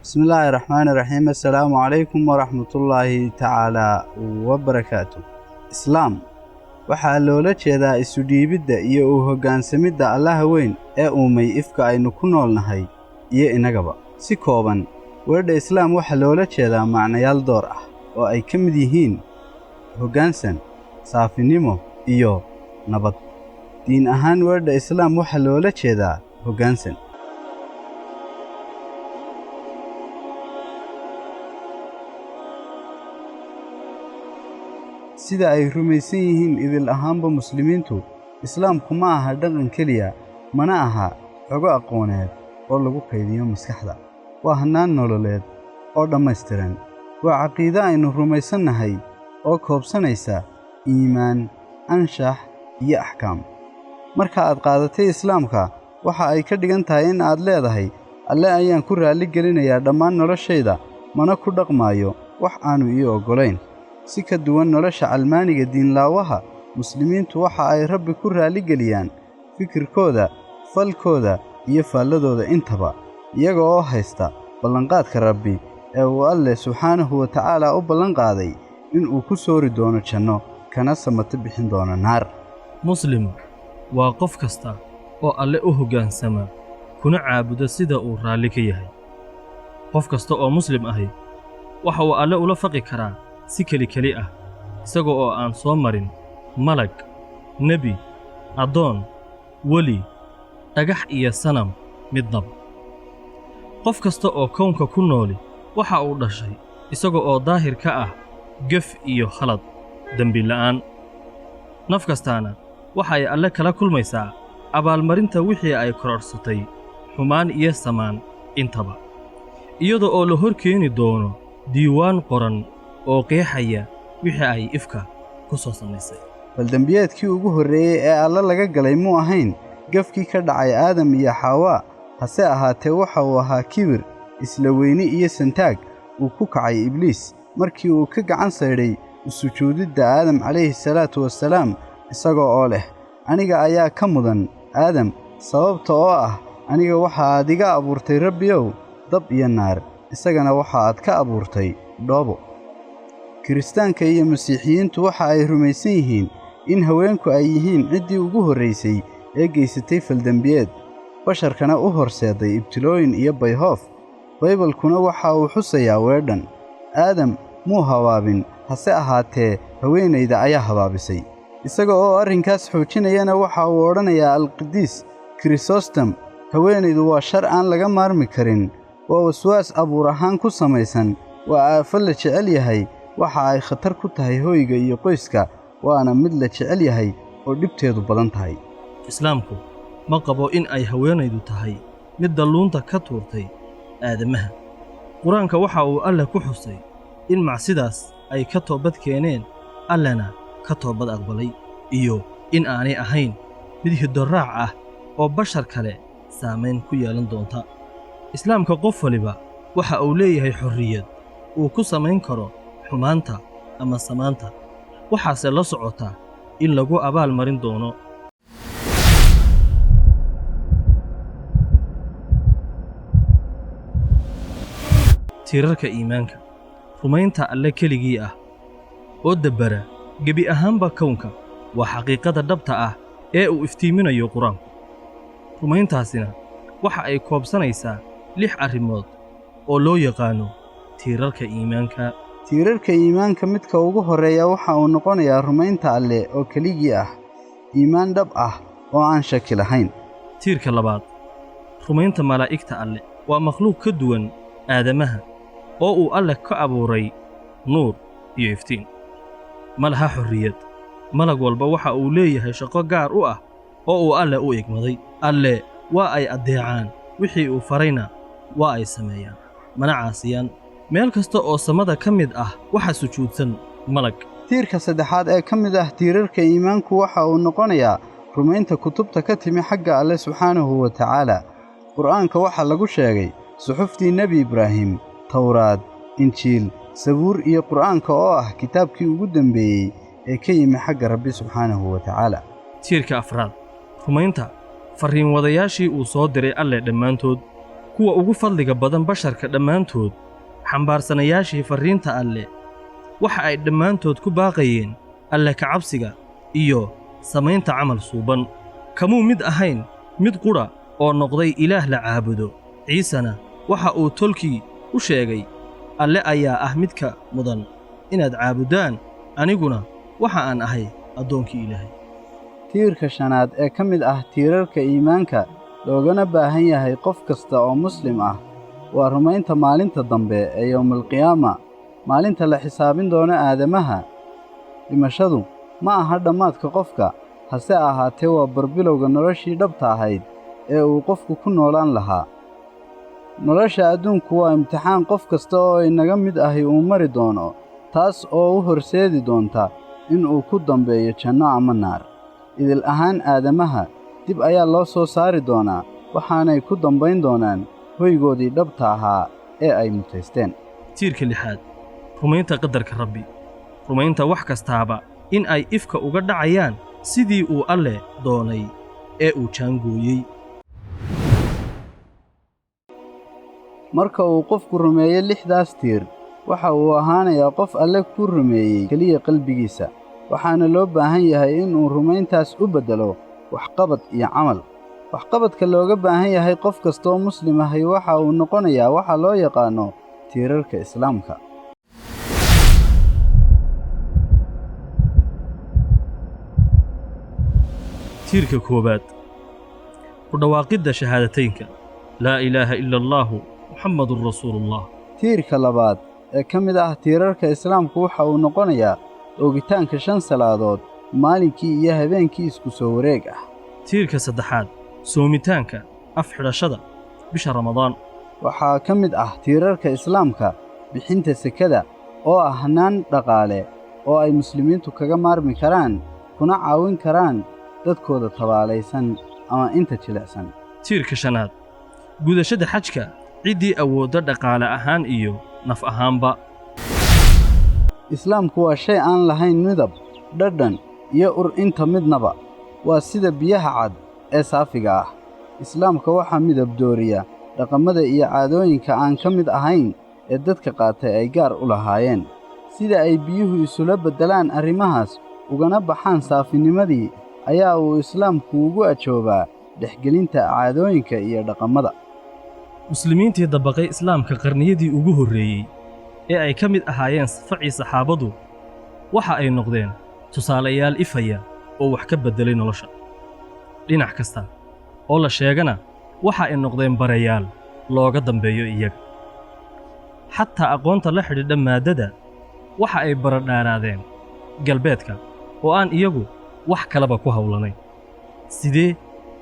بسم الله الرحمن الرحيم. السلام عليكم ورحمة الله تعالى وبركاته. إسلام waxaa loola jeedaa isu dhiibidda iyo u hoggaansamidda Allaha weyn ee uumay ifka aynu ku noolnahay iyo inagaba. Si kooban, weerarka Islaam waxaa loola jeedaa macnayaal door ah oo ay ka mid yihiin hoggaansan, saafinimo iyo nabad. Diin ahaan, weerarka Islaam waxaa loola jeedaa hoggaansan. sida ay rumaysan yihiin idil ahaanba muslimiintu, islaamku ma aha dhaqan keliya, mana aha xogo aqooneed oo lagu qaydiyo maskaxda. Waa hannaan nololeed oo dhammaystiran. Waa caqiide aynu rumaysannahay oo koobsanaysa iimaan, anshax iyo axkaam. Marka aad qaadatay islaamka, waxa ay ka dhigan tahay in aad leedahay Alle ayaan ku raali gelinayaa dhammaan noloshayda, mana ku dhaqmaayo wax aanu ii oggolayn. si ka duwan nolosha calmaaniga diinlaawaha, muslimiintu waxa ay Rabbi ku raali geliyaan fikirkooda, falkooda iyo faalladooda intaba, iyaga oo haysta ballanqaadka Rabbi ee uu Alle subxaanahu wa tacaala u ballanqaaday in uu ku soori doono janno kana samata bixin doono naar. muslim waa qof kasta oo Alle u hoggaansama kuna caabuda sida uu raalli ka yahay. qof kasta oo muslim ahi waxa uu Alle ula faqi karaa si keli ah, isagoo oo aan soo marin malag, nebi, addoon, weli, dhagax iyo sanam midnaba. qof kasta oo kownka ku nooli waxa uu dhashay isagoo oo daahir ka ah gef iyo khalad, dembi la'aan. naf kastaana waxa ay Alle kala kulmaysaa abaalmarinta wixii ay kororsatay, xumaan iyo samaan intaba, iyadoo oo la hor keeni doono diiwaan qoran oo qeexaya wixii ay ifka ku soo samaysay. Baldambiyeedkii ugu horreeyay ee Alle laga galay muu ahayn gafkii ka dhacay Aadam iyo Xawaa, hase ahaatee waxa uu ahaa kibir, isla weyni iyo santaag uu ku kacay Ibliis markii uu ka gacan saydhay u sujuudidda Aadam calayhi salaatu wassalaam, isagoo oo leh, aniga ayaa ka mudan Aadam, sababta oo ah aniga waxa aad iga abuurtay Rabbiyow dab iyo naar, isagana waxa aad ka abuurtay dhoobo. Kiristaanka iyo Masiixiyiintu waxa ay rumaysan yihiin in haweenku ay yihiin ciddii ugu horraysay ee geysatay faldambiyeed, basharkana u horseeday ibtilooyin iyo bayhoof. Baybalkuna waxa uu xusayaa weedhan, Aadam muu habaabin, hase ahaatee haweenayda ayaa habaabisay. isaga oo arrinkaas xoojinayana waxa uu odhanayaa Alqidiis Chrysostom, haweenaydu waa shar aan laga maarmi karin, waa waswaas abuur ahaan ku samaysan, waa aafo la jecel yahay, waxa ay khatar ku tahay hoyga iyo qoyska, waana mid la jecel yahay oo dhibteedu badan tahay. islaamku ma qabo in ay haweenaydu tahay mid dalluunta ka tuurtay aadamaha. qur-aanka waxa uu Alle ku xusay in macsidaas ay ka toobad keeneen, Allena ka toobad aqbalay, iyo in aanay ahayn mid hiddo-raac ah oo bashar kale saamayn ku yeelan doonta. islaamka qof waliba waxa uu leeyahay xorriyad uu ku samayn karo xumaanta ama samaanta, waxaase la socota in lagu abaal marin doono. tiirarka iimaanka, rumaynta Alle keligii ah oo dabbara gebi ahaanba kownka, waa xaqiiqada dhabta ah ee uu iftiiminayo qur-aanku. rumayntaasina waxa ay koobsanaysaa 6 arrimood oo loo yaqaano tiirarka iimaanka. tiirarka iimaanka midka ugu horreeya waxa uu noqonayaa rumaynta Alle oo keligii ah, iimaan dhab ah oo aan shaki lahayn. tiirka labaad, rumaynta malaa'igta Alle, waa makhluuq ka duwan aadamaha oo uu Alle ka abuuray nuur iyo iftiin. ma laha xorriyad, malag walba waxa uu leeyahay shaqo gaar u ah oo uu Alle u igmaday. Alle waa ay addeecaan, wixii uu farayna waa ay sameeyaan, mana caasiyaan. meel kasta oo samada ka mid ah waxa sujuudsan malag. tiirka saddexaad ee ka mid ah tiirarka iimaanku waxa uu noqonayaa rumaynta kutubta ka timi xagga Alle subxaanahu wa tacaala. qur'aanka waxa lagu sheegay suxuftii Nebi Ibraahim, Tawraad, Injiil, Sabuur iyo qur'aanka oo ah kitaabkii ugu dambeeyey ee ka yimi xagga Rabbi subxaanahu wa tacaala. tiirka afraad, rumaynta farriin wadayaashii uu soo diray Alle dhammaantood, kuwa ugu fadliga badan basharka dhammaantood xambaarsanayaashii farriinta alle waxa ay dhammaantood ku baaqayeen alle ka cabsiga iyo samaynta camal suuban kamuu mid ahayn mid qudha oo noqday ilaah la caabudo ciisena waxa uu tolkii u sheegay alle ayaa ah midka mudan inaad caabuddaan aniguna waxa aan ahay addoonkii ilaahay. tiirka shanaad ee ka mid ah tiirarka iimaanka loogana baahan yahay qof kasta oo muslim ah waa rumaynta maalinta dambe ee yowmalqiyaama, maalinta la xisaabin doono aadamaha. dhimashadu ma aha dhammaadka qofka, hase ahaatee waa barbilowga noloshii dhabta ahayd ee uu qofku ku noolaan lahaa. nolosha adduunku waa imtixaan qof kasta oo inaga mid ahi uu mari doono, taas oo u horseedi doonta in uu ku dambeeyo janno ama naar. idil ahaan aadamaha dib ayaa loo soo saari doonaa, waxaanay ku dambayn doonaan hoygoodii dhabta ahaa ee ay mutaysteen. tiirka lixaad, rumaynta qadarka rabbi, rumaynta wax kastaaba in ay ifka uga dhacayaan sidii uu alle doonay ee uu jaangooyey. marka uu qofku rumeeyo lixdaas tiir, waxa uu ahaanayaa qof alle ku rumeeyey keliya qalbigiisa, waxaana loo baahan yahay inuu rumayntaas u beddelo waxqabad iyo camal. waxqabadka looga baahan yahay qof kastaoo muslim ahi waxa uu noqonayaa waxa loo yaqaanno tiirarka islaamka. tiirka koowaad, ku dhawaaqidda shahaadateynka laa ilaaha ila allaahu muxammadun rasuulullah. tiirka labaad ee ka mid ah tiirarka islaamku waxa uu noqonayaa oogitaanka 5 salaadood maalinkii iyo habeenkii isku soo wareeg ah. tiirka saddexaad, soomitaanka afxidhashada bisha ramadaan. waxaa ka mid ah tiirarka islaamka bixinta sekada oo ah hannaan dhaqaale oo ay muslimiintu kaga maarmi karaan kuna caawin karaan dadkooda tabaalaysan ama inta jilicsan. tiirka shanaad, gudashada xajka ciddii awoodda dhaqaale ahaan iyo naf ahaanba. islaamku waa shay aan lahayn midab, dhadhan iyo ur inta midnaba. waa sida biyaha cad ee saafiga ah. islaamka waxaa midab dooriya dhaqamada iyo caadooyinka aan ka mid ahayn ee dadka qaatay ay gaar u lahaayeen, sida ay biyuhu isula beddelaan arrimahaas ugana baxaan saafinimadii ayaa uu islaamku ugu ajoobaa dhexgelinta caadooyinka iyo dhaqamada. muslimiintii dabaqay islaamka qarniyadii ugu horreeyey ee ay ka mid ahaayeen safacii saxaabadu waxa ay noqdeen tusaalayaal ifaya oo wax ka beddelay nolosha dhinac kasta oo la sheegana waxa ay noqdeen barayaal looga dambeeyo iyaga. xataa aqoonta la xidhiidha maaddada waxa ay baradhaaraadeen galbeedka oo aan iyagu wax kalaba ku hawlanayn. sidee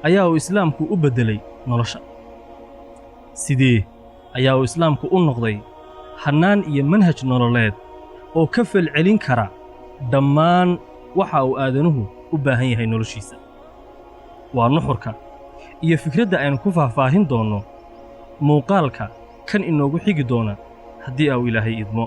ayaa uu islaamku u beddelay nolosha? sidee ayaa uu islaamku u noqday hannaan iyo manhaj nololeed oo ka falcelin kara dhammaan waxa uu aadanuhu u baahan yahay noloshiisa? waa nuxurka iyo fikradda aynu ku faahfaahin doonno muuqaalka kan inoogu xigi doona haddii uu ilaahay idmo.